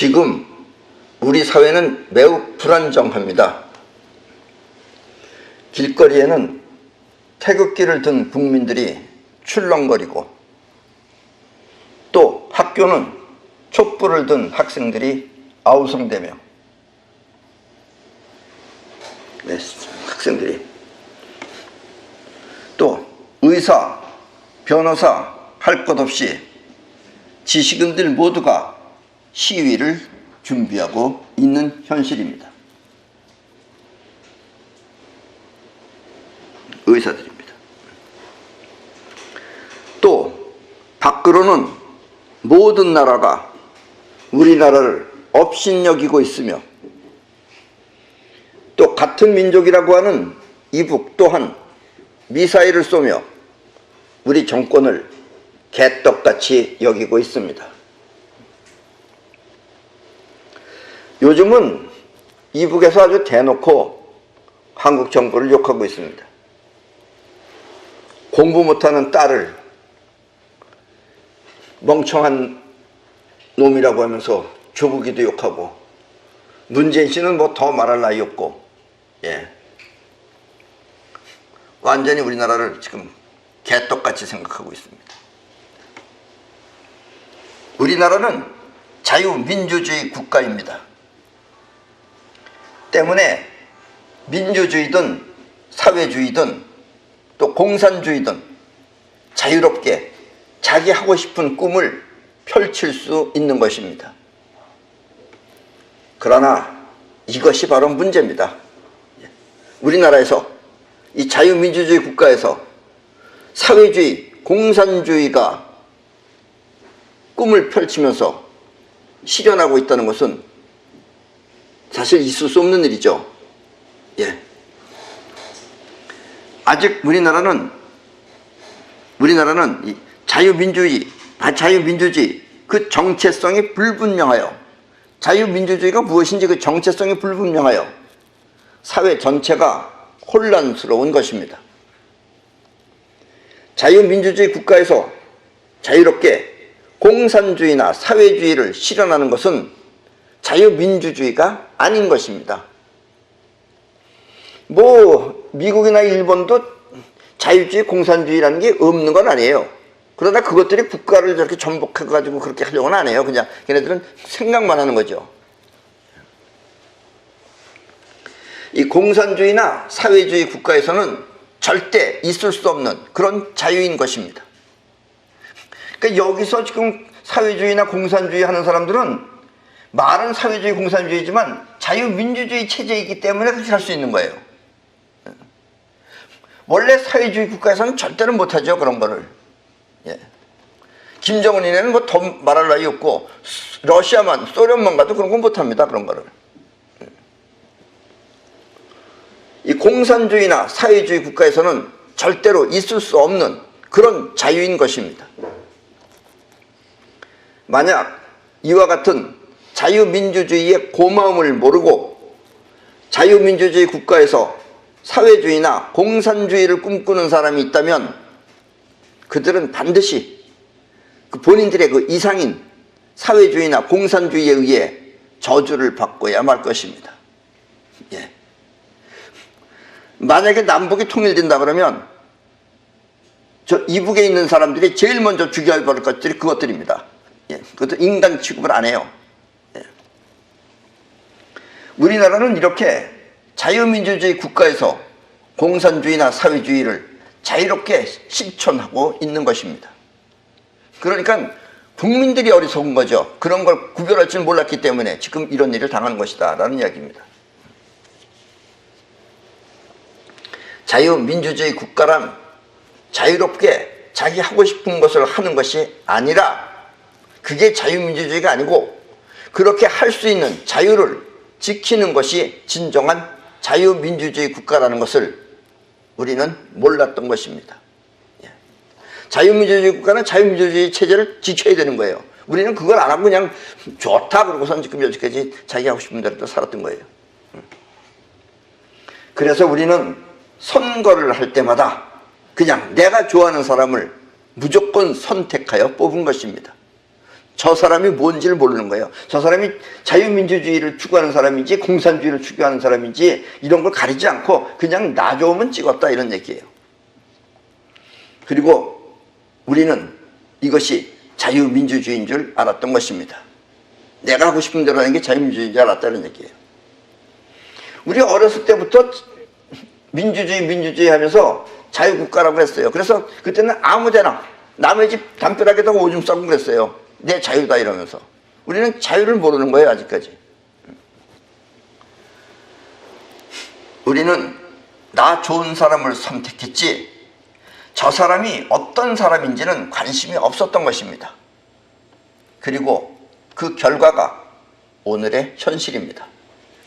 지금 우리 사회는 매우 불안정합니다. 길거리에는 태극기를 든 국민들이 출렁거리고, 또 학교는 촛불을 든 학생들이 아우성대며, 학생들이 또 의사, 변호사 할 것 없이 지식인들 모두가 시위를 준비하고 있는 현실입니다. 의사들입니다. 또 밖으로는 모든 나라가 우리나라를 업신여기고 있으며, 또 같은 민족이라고 하는 이북 또한 미사일을 쏘며 우리 정권을 개떡같이 여기고 있습니다. 요즘은 이북에서 아주 대놓고 한국 정부를 욕하고 있습니다. 공부 못하는 딸을 멍청한 놈이라고 하면서 조국이도 욕하고, 문재인 씨는 뭐 더 말할 나위 없고, 완전히 우리나라를 지금 개떡같이 생각하고 있습니다. 우리나라는 자유민주주의 국가입니다. 때문에 민주주의든 사회주의든 또 공산주의든 자유롭게 자기 하고 싶은 꿈을 펼칠 수 있는 것입니다. 그러나 이것이 바로 문제입니다. 우리나라에서, 이 자유민주주의 국가에서 사회주의, 공산주의가 꿈을 펼치면서 실현하고 있다는 것은 사실 있을 수 없는 일이죠. 아직 우리나라는 이 자유민주주의 그 정체성이 불분명하여, 자유민주주의가 무엇인지 그 정체성이 불분명하여 사회 전체가 혼란스러운 것입니다. 자유민주주의 국가에서 자유롭게 공산주의나 사회주의를 실현하는 것은 자유민주주의가 아닌 것입니다. 뭐 미국이나 일본도 자유주의, 공산주의라는 게 없는 건 아니에요. 그러나 그것들이 국가를 저렇게 전복해가지고 그렇게 하려고는 안 해요. 그냥 걔네들은 생각만 하는 거죠. 이 공산주의나 사회주의 국가에서는 절대 있을 수 없는 그런 자유인 것입니다. 그러니까 여기서 지금 사회주의나 공산주의 하는 사람들은 말은 사회주의, 공산주의지만 자유민주주의 체제이기 때문에 그렇게 할 수 있는 거예요. 원래 사회주의 국가에서는 절대로 못하죠, 그런 거를. 김정은이네는 뭐 더 말할 나위 없고, 러시아만, 소련만 가도 그런 건 못합니다, 그런 거를. 이 공산주의나 사회주의 국가에서는 절대로 있을 수 없는 그런 자유인 것입니다. 만약 이와 같은 자유민주주의의 고마움을 모르고 자유민주주의 국가에서 사회주의나 공산주의를 꿈꾸는 사람이 있다면 그들은 반드시 그 본인들의 그 이상인 사회주의나 공산주의에 의해 저주를 받고야 말 것입니다. 만약에 남북이 통일된다 그러면 저 이북에 있는 사람들이 제일 먼저 죽여야 할 것들이 그것들입니다. 그것도 인간 취급을 안 해요. 우리나라는 이렇게 자유민주주의 국가에서 공산주의나 사회주의를 자유롭게 실천하고 있는 것입니다. 그러니까 국민들이 어리석은 거죠. 그런 걸 구별할 줄 몰랐기 때문에 지금 이런 일을 당하는 것이다 라는 이야기입니다. 자유민주주의 국가란 자유롭게 자기 하고 싶은 것을 하는 것이 아니라, 그게 자유민주주의가 아니고 그렇게 할 수 있는 자유를 지키는 것이 진정한 자유민주주의 국가라는 것을 우리는 몰랐던 것입니다. 자유민주주의 국가는 자유민주주의 체제를 지켜야 되는 거예요. 우리는 그걸 안 하고 그냥 좋다 그러고선 지금 여기까지 자기 하고 싶은 대로 살았던 거예요. 그래서 우리는 선거를 할 때마다 그냥 내가 좋아하는 사람을 무조건 선택하여 뽑은 것입니다. 저 사람이 뭔지를 모르는 거예요. 저 사람이 자유민주주의를 추구하는 사람인지 공산주의를 추구하는 사람인지 이런 걸 가리지 않고 그냥 나 좋으면 찍었다 이런 얘기예요. 그리고 우리는 이것이 자유민주주의인 줄 알았던 것입니다. 내가 하고 싶은 대로 하는 게 자유민주주의인 줄 알았다는 얘기예요. 우리 어렸을 때부터 민주주의 하면서 자유국가라고 했어요. 그래서 그때는 아무데나 남의 집 담벼락에다가 오줌 싸고 그랬어요. 내 자유다 이러면서. 우리는 자유를 모르는 거예요 아직까지. 우리는 나 좋은 사람을 선택했지 저 사람이 어떤 사람인지는 관심이 없었던 것입니다. 그리고 그 결과가 오늘의 현실입니다.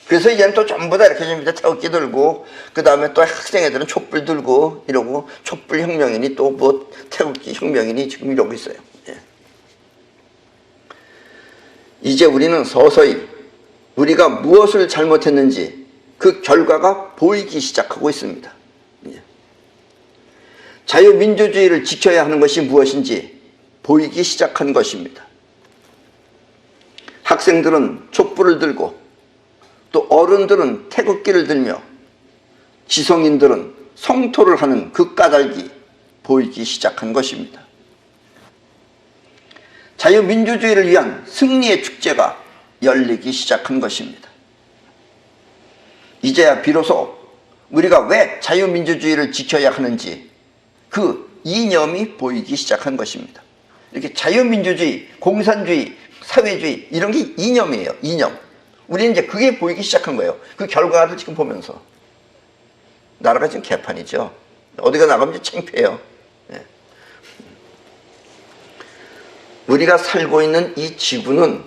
그래서 이제는 또 전부 다 이렇게 좀 밑에 태극기 들고 그 다음에 또 학생 애들은 촛불 들고 이러고 촛불 혁명이니 또 뭐 태극기 혁명이니 지금 이러고 있어요. 예. 이제 우리는 서서히 우리가 무엇을 잘못했는지 그 결과가 보이기 시작하고 있습니다. 예. 자유민주주의를 지켜야 하는 것이 무엇인지 보이기 시작한 것입니다. 학생들은 촛불을 들고 또 어른들은 태극기를 들며 지성인들은 성토를 하는 그 까닭이 보이기 시작한 것입니다. 자유민주주의를 위한 승리의 축제가 열리기 시작한 것입니다. 이제야 비로소 우리가 왜 자유민주주의를 지켜야 하는지 그 이념이 보이기 시작한 것입니다. 이렇게 자유민주주의, 공산주의, 사회주의 이런 게 이념이에요. 이념. 우리는 이제 그게 보이기 시작한 거예요. 그 결과를 지금 보면서. 나라가 지금 개판이죠. 어디가 나가면 이제 창피해요. 예. 우리가 살고 있는 이 지구는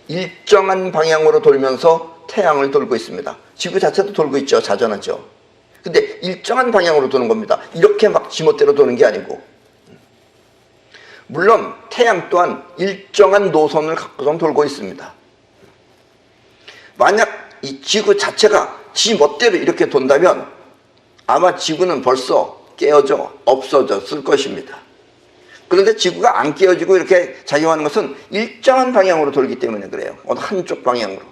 일정한 방향으로 돌면서 태양을 돌고 있습니다. 지구 자체도 돌고 있죠. 자전하죠. 근데 일정한 방향으로 도는 겁니다. 이렇게 막 지멋대로 도는 게 아니고. 물론 태양 또한 일정한 노선을 갖고서 돌고 있습니다. 만약 이 지구 자체가 지 멋대로 이렇게 돈다면 아마 지구는 벌써 깨어져 없어졌을 것입니다. 그런데 지구가 안 깨어지고 이렇게 작용하는 것은 일정한 방향으로 돌기 때문에 그래요. 어느 한쪽 방향으로.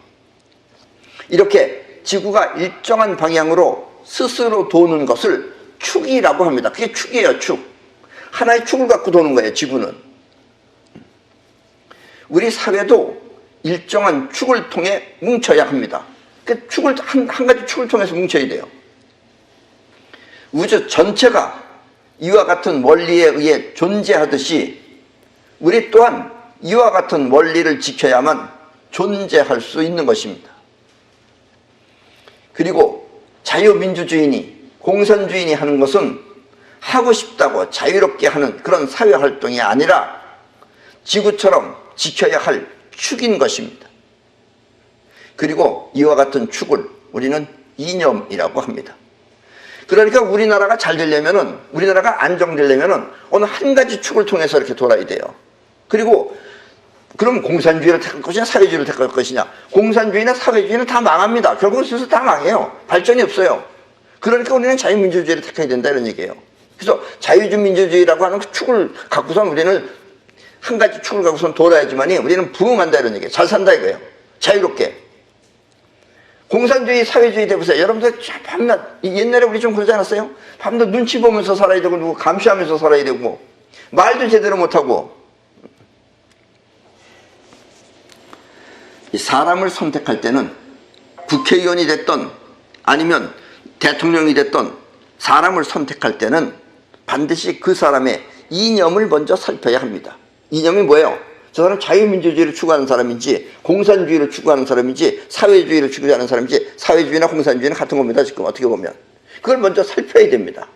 이렇게 지구가 일정한 방향으로 스스로 도는 것을 축이라고 합니다. 그게 축이에요, 축. 하나의 축을 갖고 도는 거예요, 지구는. 우리 사회도 일정한 축을 통해 뭉쳐야 합니다. 그 축을 한 가지 축을 통해서 뭉쳐야 돼요. 우주 전체가 이와 같은 원리에 의해 존재하듯이 우리 또한 이와 같은 원리를 지켜야만 존재할 수 있는 것입니다. 그리고 자유민주주의니 공산주의니 하는 것은 하고 싶다고 자유롭게 하는 그런 사회활동이 아니라 지구처럼 지켜야 할 축인 것입니다. 그리고 이와 같은 축을 우리는 이념이라고 합니다. 그러니까 우리나라가 잘 되려면은, 우리나라가 안정되려면은 어느 한 가지 축을 통해서 이렇게 돌아야 돼요. 그리고 그럼 공산주의를 택할 것이냐 사회주의를 택할 것이냐. 공산주의나 사회주의는 다 망합니다. 결국은 슬슬 다 망해요. 발전이 없어요. 그러니까 우리는 자유민주주의를 택해야 된다 이런 얘기예요. 그래서 자유민주주의라고 하는 그 축을 갖고선 우리는 한 가지 축을 갖고선 돌아야지만이 우리는 부흥한다 이런 얘기예요. 잘 산다 이거예요. 자유롭게. 공산주의, 사회주의 대보세요. 여러분들 밤낮, 옛날에 우리 좀 그러지 않았어요? 밤낮 눈치 보면서 살아야 되고 누구 감시하면서 살아야 되고 말도 제대로 못하고. 이 사람을 선택할 때는 국회의원이 됐던 아니면 대통령이 됐던 사람을 선택할 때는 반드시 그 사람의 이념을 먼저 살펴야 합니다. 이념이 뭐예요? 저 사람 자유민주주의를 추구하는 사람인지 공산주의를 추구하는 사람인지 사회주의를 추구하는 사람인지 사회주의나 공산주의는 같은 겁니다. 지금 어떻게 보면. 그걸 먼저 살펴야 됩니다.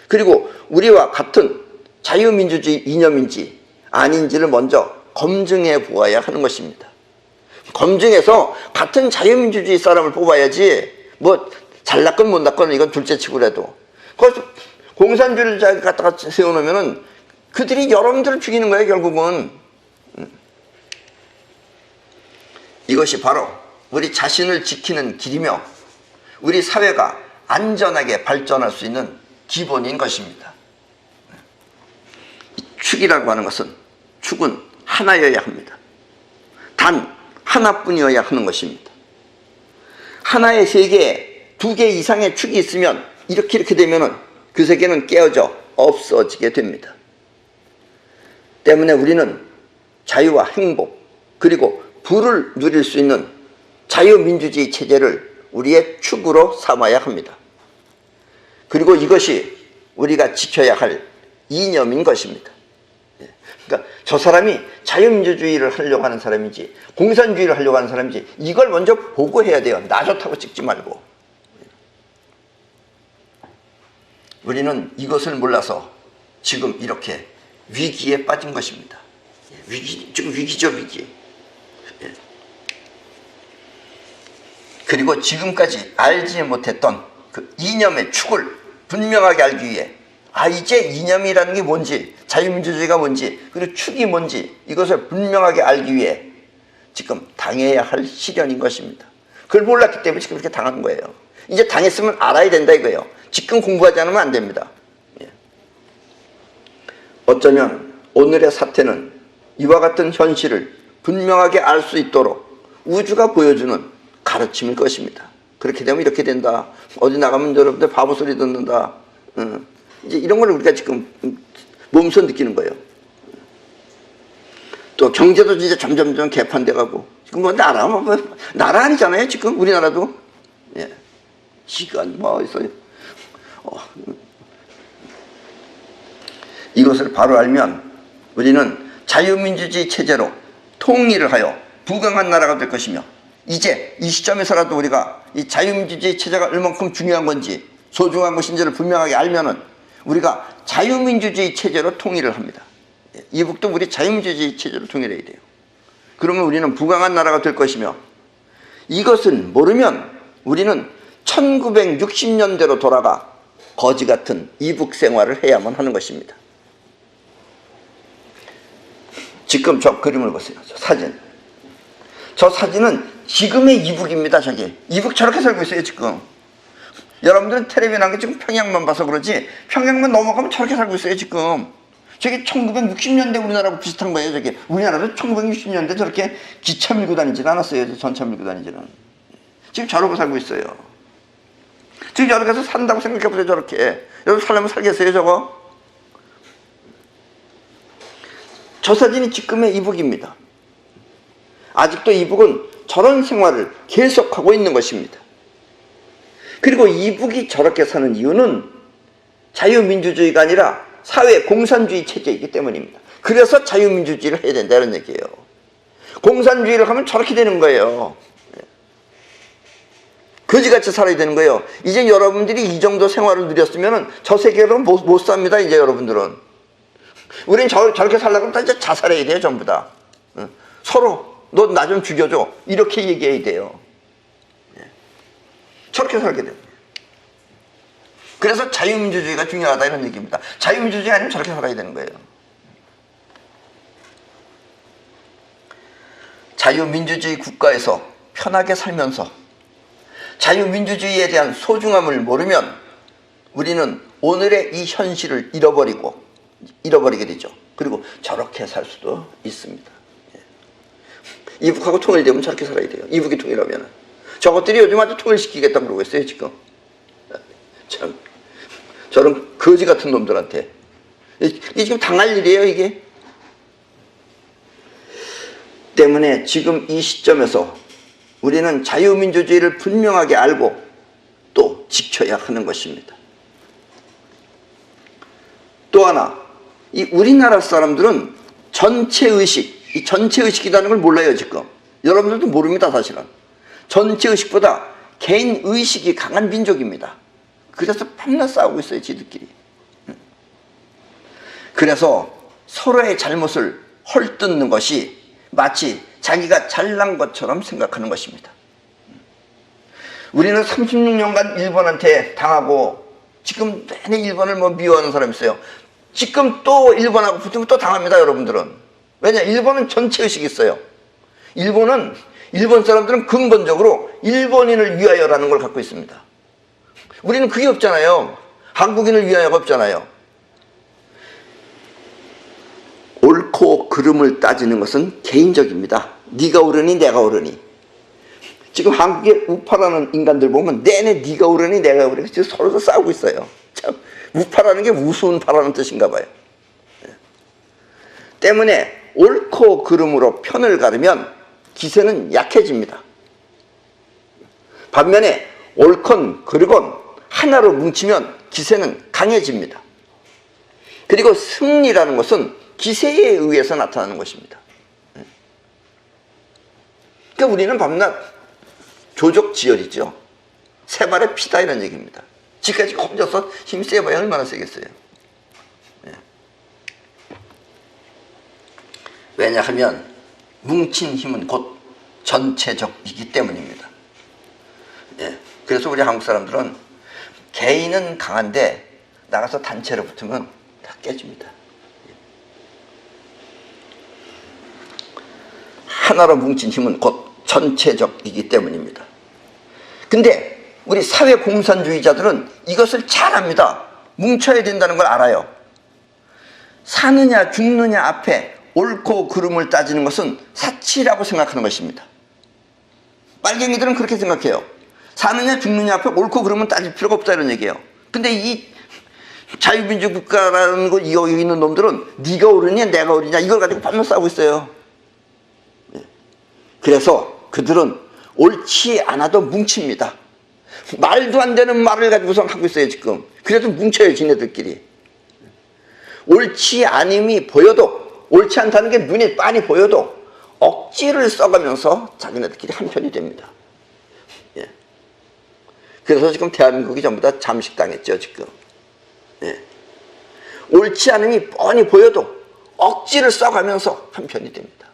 그리고 우리와 같은 자유민주주의 이념인지 아닌지를 먼저 검증해 보아야 하는 것입니다. 검증해서 같은 자유민주주의 사람을 뽑아야지 뭐 잘났건 못났건 이건 둘째치고라도 그래서 공산주의를 갖다가 세워놓으면은 그들이 여러분들을 죽이는 거예요 결국은. 이것이 바로 우리 자신을 지키는 길이며 우리 사회가 안전하게 발전할 수 있는 기본인 것입니다. 축이라고 하는 것은 축은 하나여야 합니다. 단 하나뿐이어야 하는 것입니다. 하나의 세계에 두 개 이상의 축이 있으면 이렇게 되면은 그 세계는 깨어져 없어지게 됩니다. 때문에 우리는 자유와 행복 그리고 부를 누릴 수 있는 자유민주주의 체제를 우리의 축으로 삼아야 합니다. 그리고 이것이 우리가 지켜야 할 이념인 것입니다. 그러니까 저 사람이 자유민주주의를 하려고 하는 사람인지 공산주의를 하려고 하는 사람인지 이걸 먼저 보고 해야 돼요. 나 좋다고 찍지 말고. 우리는 이것을 몰라서 지금 이렇게 위기에 빠진 것입니다. 지금 위기죠, 위기. 그리고 지금까지 알지 못했던 그 이념의 축을 분명하게 알기 위해 이제 이념이라는 게 뭔지, 자유민주주의가 뭔지, 그리고 축이 뭔지 이것을 분명하게 알기 위해 지금 당해야 할 시련인 것입니다. 그걸 몰랐기 때문에 지금 이렇게 당하는 거예요. 이제 당했으면 알아야 된다 이거예요. 지금 공부하지 않으면 안 됩니다. 어쩌면 오늘의 사태는 이와 같은 현실을 분명하게 알 수 있도록 우주가 보여주는 가르침일 것입니다. 그렇게 되면 이렇게 된다. 어디 나가면 여러분들 바보 소리 듣는다. 이제 이런 걸 우리가 지금 몸소 느끼는 거예요. 또 경제도 이제 점점 개판돼 가고 지금 뭐 나라 아니잖아요. 지금 우리나라도 시간 뭐 있어요. 이것을 바로 알면 우리는 자유민주주의 체제로 통일을 하여 부강한 나라가 될 것이며 이제 이 시점에서라도 우리가 이 자유민주주의 체제가 얼만큼 중요한 건지 소중한 것인지를 분명하게 알면은 우리가 자유민주주의 체제로 통일을 합니다. 이북도 우리 자유민주주의 체제로 통일해야 돼요. 그러면 우리는 부강한 나라가 될 것이며 이것을 모르면 우리는 1960년대로 돌아가 거지 같은 이북 생활을 해야만 하는 것입니다. 지금 저 그림을 보세요. 저 사진. 저 사진은 지금의 이북입니다. 저게. 이북 저렇게 살고 있어요. 지금. 여러분들은 텔레비전 한 게 지금 평양만 봐서 그러지 평양만 넘어가면 저렇게 살고 있어요. 지금. 저게 1960년대 우리나라하고 비슷한 거예요. 저게. 우리나라도 1960년대 저렇게 기차 밀고 다니지는 않았어요. 전차 밀고 다니지는. 지금 저러고 살고 있어요. 지금 저렇게 해서 산다고 생각해보세요. 저렇게. 여러분 살려면 살겠어요. 저거? 저 사진이 지금의 이북입니다. 아직도 이북은 저런 생활을 계속하고 있는 것입니다. 그리고 이북이 저렇게 사는 이유는 자유민주주의가 아니라 사회 공산주의 체제이기 때문입니다. 그래서 자유민주주의를 해야 된다 이런 얘기예요. 공산주의를 하면 저렇게 되는 거예요. 거지같이 살아야 되는 거예요. 이제 여러분들이 이 정도 생활을 누렸으면 저 세계로 못 삽니다. 이제 여러분들은. 우린 저렇게 살려고 하면 이제 자살해야 돼요. 전부 다. 서로 너 나 좀 죽여줘. 이렇게 얘기해야 돼요. 저렇게 살게 돼요. 그래서 자유민주주의가 중요하다 이런 얘기입니다. 자유민주주의 아니면 저렇게 살아야 되는 거예요. 자유민주주의 국가에서 편하게 살면서 자유민주주의에 대한 소중함을 모르면 우리는 오늘의 이 현실을 잃어버리게 되죠. 그리고 저렇게 살 수도 있습니다. 이북하고 통일되면 저렇게 살아야 돼요. 이북이 통일하면. 저것들이 요즘 아주 통일시키겠다고 그러고 있어요. 지금. 참 저런 거지 같은 놈들한테. 이게 지금 당할 일이에요. 이게. 때문에 지금 이 시점에서 우리는 자유민주주의를 분명하게 알고 또 지켜야 하는 것입니다. 또 하나, 이 우리나라 사람들은 전체의식, 이 전체의식이라는 걸 몰라요. 지금 여러분들도 모릅니다. 사실은 전체의식보다 개인의식이 강한 민족입니다. 그래서 밤낮 싸우고 있어요. 지들끼리. 그래서 서로의 잘못을 헐뜯는 것이 마치 자기가 잘난 것처럼 생각하는 것입니다. 우리는 36년간 일본한테 당하고 지금 내내 일본을 미워하는 사람이 있어요. 지금 또 일본하고 붙으면 또 당합니다. 여러분들은. 왜냐? 일본은 전체의식이 있어요. 일본 사람들은 근본적으로 일본인을 위하여라는 걸 갖고 있습니다. 우리는 그게 없잖아요. 한국인을 위하여가 없잖아요. 옳고 그름을 따지는 것은 개인적입니다. 네가 옳으니 내가 옳으니. 지금 한국의 우파라는 인간들 보면 내내 네가 옳으니 내가 옳으니 지금 서로 싸우고 있어요. 참 우파라는 게 우스운 파라는 뜻인가 봐요. 때문에 옳고 그름으로 편을 가르면 기세는 약해집니다. 반면에 옳건 그르건 하나로 뭉치면 기세는 강해집니다. 그리고 승리라는 것은 기세에 의해서 나타나는 것입니다. 그러니까 우리는 밤낮 조족지혈이죠. 세 발의 피다 이런 얘기입니다. 지금까지 혼자서 힘 세봐야 얼마나 세겠어요. 왜냐하면 뭉친 힘은 곧 전체적이기 때문입니다. 그래서 우리 한국 사람들은 개인은 강한데 나가서 단체로 붙으면 다 깨집니다. 하나로 뭉친 힘은 곧 전체적이기 때문입니다. 근데 우리 사회공산주의자들은 이것을 잘 압니다. 뭉쳐야 된다는 걸 알아요. 사느냐 죽느냐 앞에 옳고 그름을 따지는 것은 사치라고 생각하는 것입니다. 빨갱이들은 그렇게 생각해요. 사느냐 죽느냐 앞에 옳고 그름은 따질 필요가 없다 이런 얘기예요. 근데 이 자유민주 국가라는 거 여기 있는 놈들은 네가 옳으냐 내가 옳으냐 이걸 가지고 밤낮 싸우고 있어요. 그래서 그들은 옳지 않아도 뭉칩니다. 말도 안 되는 말을 가지고서 하고 있어요 지금. 그래도 뭉쳐요 지네들끼리. 옳지 않음이 보여도 옳지 않다는 게 눈에 빤히 보여도 억지를 써가면서 자기네들끼리 한편이 됩니다. 그래서 지금 대한민국이 전부 다 잠식당했죠 지금. 옳지 않음이 뻔히 보여도 억지를 써가면서 한편이 됩니다.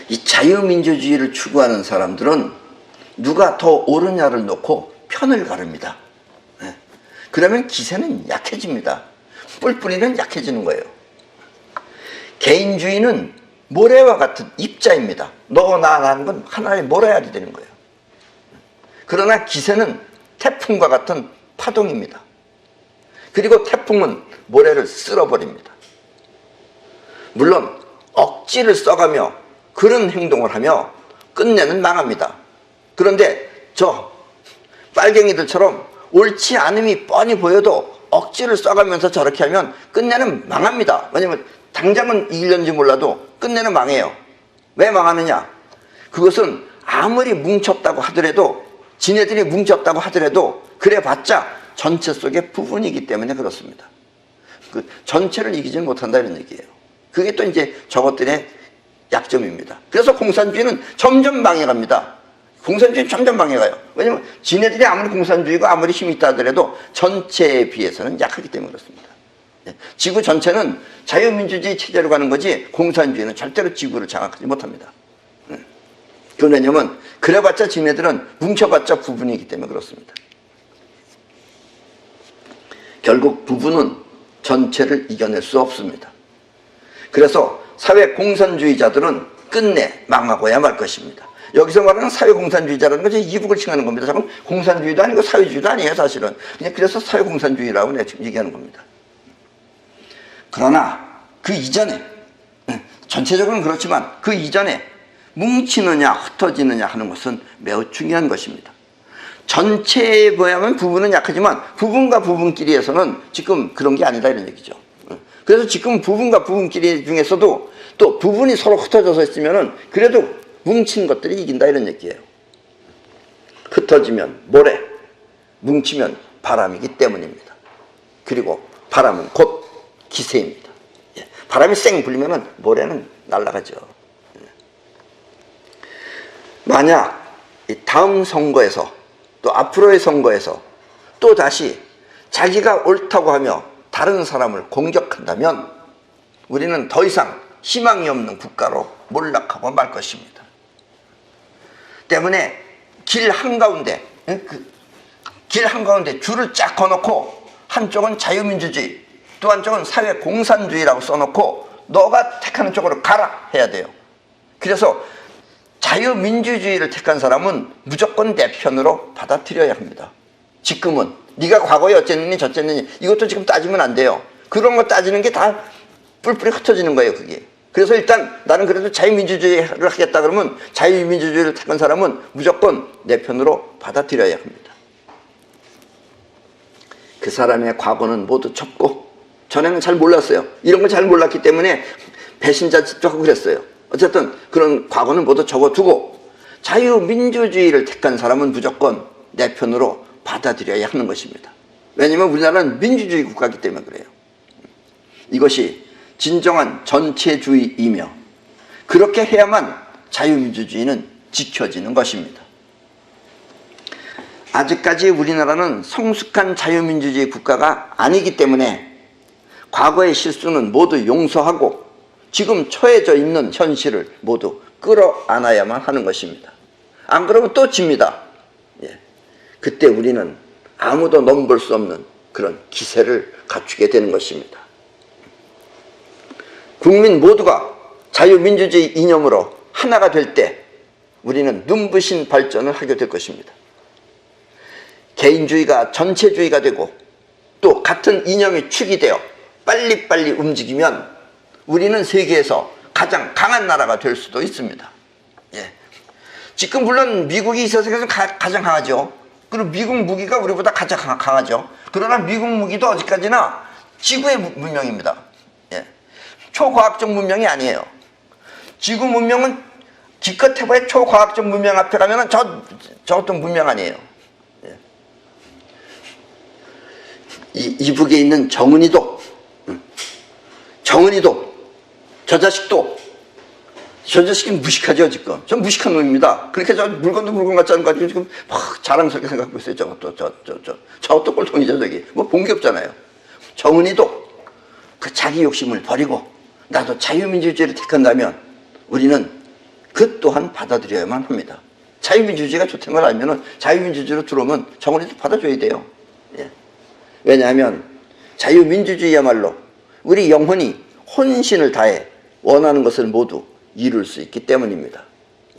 이 자유민주주의를 추구하는 사람들은 누가 더 옳으냐를 놓고 편을 가릅니다. 그러면 기세는 약해집니다. 뿔뿔이는 약해지는 거예요. 개인주의는 모래와 같은 입자입니다. 너, 나, 나는 건 하나의 모래알이 되는 거예요. 그러나 기세는 태풍과 같은 파동입니다. 그리고 태풍은 모래를 쓸어버립니다. 물론 억지를 써가며 그런 행동을 하며 끝내는 망합니다. 그런데 저 빨갱이들처럼 옳지 않음이 뻔히 보여도 억지를 써가면서 저렇게 하면 끝내는 망합니다. 왜냐면 당장은 이기려는지 몰라도 끝내는 망해요. 왜 망하느냐? 그것은 아무리 뭉쳤다고 하더라도 지네들이 뭉쳤다고 하더라도 그래봤자 전체 속의 부분이기 때문에 그렇습니다. 그 전체를 이기지 못한다 이런 얘기예요. 그게 또 이제 저것들의 약점입니다. 그래서 공산주의는 점점 망해갑니다. 공산주의는 점점 망해가요. 왜냐하면 지네들이 아무리 공산주의가 아무리 힘이 있다 하더라도 전체에 비해서는 약하기 때문에 그렇습니다. 지구 전체는 자유민주주의 체제로 가는 거지 공산주의는 절대로 지구를 장악하지 못합니다. 그건 왜냐면 그래봤자 지네들은 뭉쳐봤자 부분이기 때문에 그렇습니다. 결국 부분은 전체를 이겨낼 수 없습니다. 그래서 사회공산주의자들은 끝내 망하고야 말 것입니다. 여기서 말하는 사회공산주의자라는 것은 이북을 칭하는 겁니다. 잠깐 공산주의도 아니고 사회주의도 아니에요 사실은. 그냥 그래서 사회공산주의라고 내가 지금 얘기하는 겁니다. 그러나 그 이전에 전체적으로는 그렇지만 그 이전에 뭉치느냐 흩어지느냐 하는 것은 매우 중요한 것입니다. 전체에 보면 부분은 약하지만 부분과 부분끼리에서는 지금 그런 게 아니다 이런 얘기죠. 그래서 지금 부분과 부분끼리 중에서도 또 부분이 서로 흩어져서 있으면은 그래도 뭉친 것들이 이긴다 이런 얘기예요. 흩어지면 모래, 뭉치면 바람이기 때문입니다. 그리고 바람은 곧 기세입니다. 바람이 쌩 불면은 모래는 날아가죠. 만약 다음 선거에서 또 앞으로의 선거에서 또 다시 자기가 옳다고 하며 다른 사람을 공격한다면 우리는 더 이상 희망이 없는 국가로 몰락하고 말 것입니다. 때문에 길 한가운데 줄을 쫙 거놓고 한쪽은 자유민주주의 또 한쪽은 사회공산주의라고 써놓고 너가 택하는 쪽으로 가라 해야 돼요. 그래서 자유민주주의를 택한 사람은 무조건 내 편으로 받아들여야 합니다. 지금은 네가 과거에 어쨌느니 저쨌느니 이것도 지금 따지면 안 돼요. 그런 거 따지는 게 다 뿔뿔이 흩어지는 거예요, 그게. 그래서 일단 나는 그래도 자유민주주의를 하겠다 그러면 자유민주주의를 택한 사람은 무조건 내 편으로 받아들여야 합니다. 그 사람의 과거는 모두 접고, 전에는 잘 몰랐어요. 이런 걸 잘 몰랐기 때문에 배신자 짓도 하고 그랬어요. 어쨌든 그런 과거는 모두 접어두고 자유민주주의를 택한 사람은 무조건 내 편으로 받아들여야 하는 것입니다. 왜냐하면 우리나라는 민주주의 국가이기 때문에 그래요. 이것이 진정한 전체주의이며 그렇게 해야만 자유민주주의는 지켜지는 것입니다. 아직까지 우리나라는 성숙한 자유민주주의 국가가 아니기 때문에 과거의 실수는 모두 용서하고 지금 처해져 있는 현실을 모두 끌어안아야만 하는 것입니다. 안 그러면 또 집니다. 예. 그때 우리는 아무도 넘볼 수 없는 그런 기세를 갖추게 되는 것입니다. 국민 모두가 자유민주주의 이념으로 하나가 될 때 우리는 눈부신 발전을 하게 될 것입니다. 개인주의가 전체주의가 되고 또 같은 이념이 축이 되어 빨리빨리 움직이면 우리는 세계에서 가장 강한 나라가 될 수도 있습니다. 예. 지금 물론 미국이 이 세상에서 가장 강하죠. 그리고 미국 무기가 우리보다 가장 강하죠. 그러나 미국 무기도 어디까지나 지구의 문명입니다. 예. 초과학적 문명이 아니에요. 지구 문명은 기껏 해봐야 초과학적 문명 앞에 가면은 저 어떤 문명 아니에요. 예. 이북에 있는 정은이도 저 자식은 무식하죠, 지금. 전 무식한 놈입니다. 그러니까 저 물건도 물건 같지 않은 거 가지고 지금 막 자랑스럽게 생각하고 있어요. 저것도 꼴통이죠, 저기. 뭐 본 게 없잖아요. 정은이도 그 자기 욕심을 버리고 나도 자유민주주의를 택한다면 우리는 그 또한 받아들여야만 합니다. 자유민주주의가 좋다는 걸 알면은 자유민주주의로 들어오면 정은이도 받아줘야 돼요. 예. 왜냐하면 자유민주주의야말로 우리 영혼이 혼신을 다해 원하는 것을 모두 이룰 수 있기 때문입니다.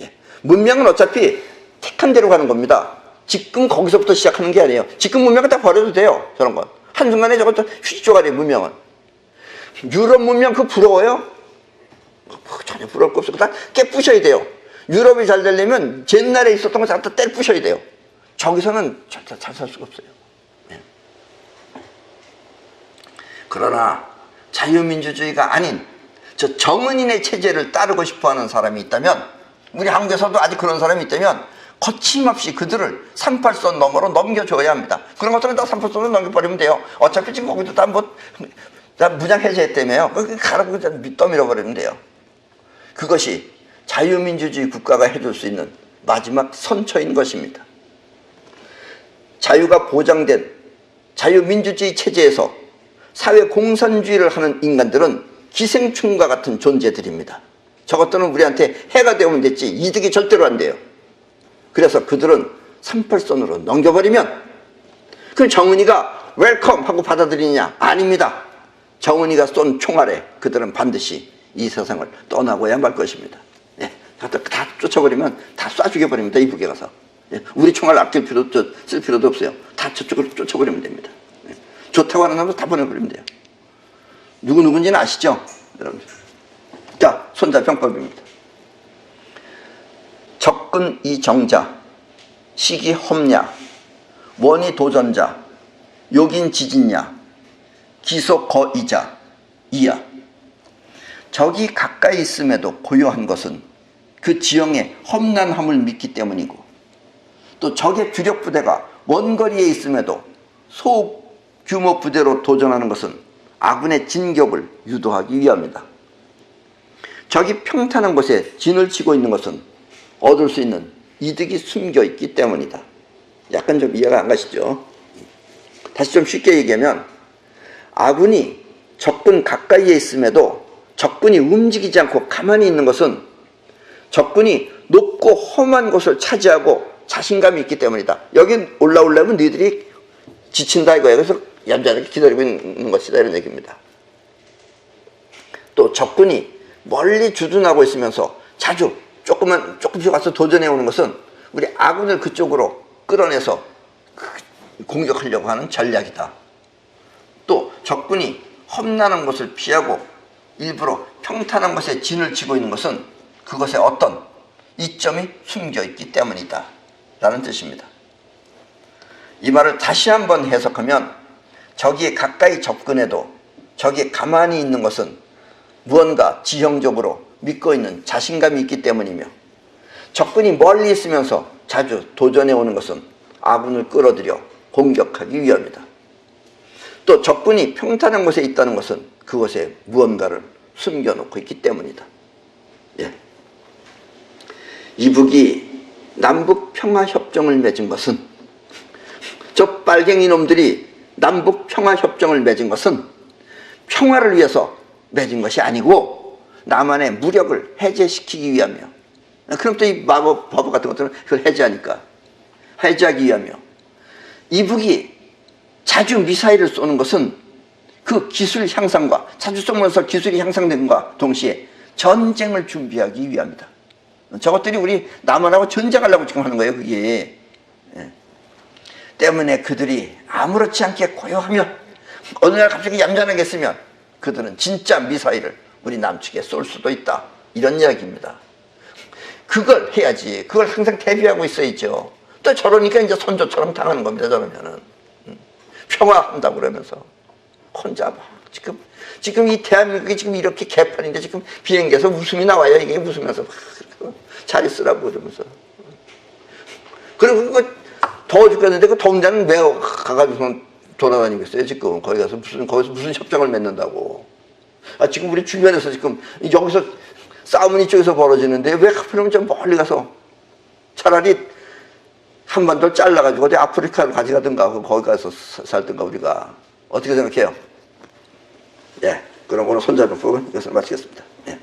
예. 문명은 어차피 택한 대로 가는 겁니다. 지금 거기서부터 시작하는 게 아니에요. 지금 문명은 다 버려도 돼요. 저런 건. 한순간에 저것도 휴지조각이에요, 문명은. 유럽 문명 그거 부러워요? 전혀 부러울 거 없어. 다 깨부셔야 돼요. 유럽이 잘 되려면 옛날에 있었던 거 다 떼부셔야 돼요. 저기서는 잘 살 수가 없어요. 예. 그러나 자유민주주의가 아닌 저 정은인의 체제를 따르고 싶어하는 사람이 있다면, 우리 한국에서도 아직 그런 사람이 있다면 거침없이 그들을 38선 너머로 넘겨줘야 합니다. 그런 것들은 다 38선으로 넘겨버리면 돼요. 어차피 지금 거기도 다 무장 해제했다며요. 가라고 떠밀어버리면 돼요. 그것이 자유민주주의 국가가 해줄 수 있는 마지막 선처인 것입니다. 자유가 보장된 자유민주주의 체제에서 사회공산주의를 하는 인간들은 기생충과 같은 존재들입니다. 저것들은 우리한테 해가 되면 됐지 이득이 절대로 안 돼요. 그래서 그들은 38선으로 넘겨버리면 그럼 정은이가 웰컴 하고 받아들이냐? 아닙니다. 정은이가 쏜 총알에 그들은 반드시 이 세상을 떠나고야 말 것입니다. 예, 다 쫓아버리면 다 쏴 죽여버립니다. 이북에 가서. 예, 우리 총알 아낄 쓸 필요도 없어요. 다 저쪽으로 쫓아버리면 됩니다. 예, 좋다고 하는 사람도 다 보내버리면 돼요. 누군지는 아시죠? 여러분. 자, 손자병법입니다. 접근 이정자, 시기 험야, 원이 도전자, 욕인 지진야, 기소 거이자, 이야. 적이 가까이 있음에도 고요한 것은 그 지형의 험난함을 믿기 때문이고, 또 적의 주력 부대가 먼 거리에 있음에도 소규모 부대로 도전하는 것은 아군의 진격을 유도하기 위함이다. 적이 평탄한 곳에 진을 치고 있는 것은 얻을 수 있는 이득이 숨겨 있기 때문이다. 약간 좀 이해가 안 가시죠? 다시 좀 쉽게 얘기하면, 아군이 적군 가까이에 있음에도 적군이 움직이지 않고 가만히 있는 것은 적군이 높고 험한 곳을 차지하고 자신감이 있기 때문이다. 여기 올라오려면 너희들이 지친다 이거예요. 그래서 얌전하게 기다리고 있는 것이다, 이런 얘기입니다. 또 적군이 멀리 주둔하고 있으면서 자주 조금씩 와서 도전해 오는 것은 우리 아군을 그쪽으로 끌어내서 공격하려고 하는 전략이다. 또 적군이 험난한 곳을 피하고 일부러 평탄한 곳에 진을 치고 있는 것은 그것에 어떤 이점이 숨겨 있기 때문이다 라는 뜻입니다. 이 말을 다시 한번 해석하면 적이 가까이 접근해도 적이 가만히 있는 것은 무언가 지형적으로 믿고 있는 자신감이 있기 때문이며, 적군이 멀리 있으면서 자주 도전해 오는 것은 아군을 끌어들여 공격하기 위함이다. 또 적군이 평탄한 곳에 있다는 것은 그곳에 무언가를 숨겨놓고 있기 때문이다. 예. 이북이 남북 평화협정을 맺은 것은, 저 빨갱이 놈들이 남북 평화협정을 맺은 것은 평화를 위해서 맺은 것이 아니고 남한의 무력을 해제시키기 위하며, 그럼 또 이 마법 바보 같은 것들은 그걸 해제하기 위하며, 이북이 자주 미사일을 쏘는 것은 그 기술 향상과, 자주 쏘면서 기술이 향상된과 동시에 전쟁을 준비하기 위함이다. 저것들이 우리 남한하고 전쟁하려고 지금 하는 거예요, 그게. 예. 때문에 그들이 아무렇지 않게 고요하며 어느 날 갑자기 얌전하게 쓰면 그들은 진짜 미사일을 우리 남측에 쏠 수도 있다, 이런 이야기입니다. 그걸 해야지. 그걸 항상 대비하고 있어야죠. 또 저러니까 이제 선조처럼 당하는 겁니다, 저러면은. 평화한다고 그러면서 혼자 막 지금 이 대한민국이 지금 이렇게 개판인데 지금 비행기에서 웃음이 나와요. 이게 웃으면서 잘 있으라고 그러면서. 그리고 그거 더워 죽겠는데 그 더운 데는 왜 가가지고 돌아다니겠어요, 지금. 거기서 무슨 협정을 맺는다고. 지금 우리 주변에서 지금 여기서 싸움은 이쪽에서 벌어지는데 왜 하필이면 좀 멀리 가서 차라리 한반도를 잘라가지고 어디 아프리카를 가져가든가 거기 가서 살든가. 우리가 어떻게 생각해요? 예, 그럼 오늘 손잡고 이것을 마치겠습니다. 예.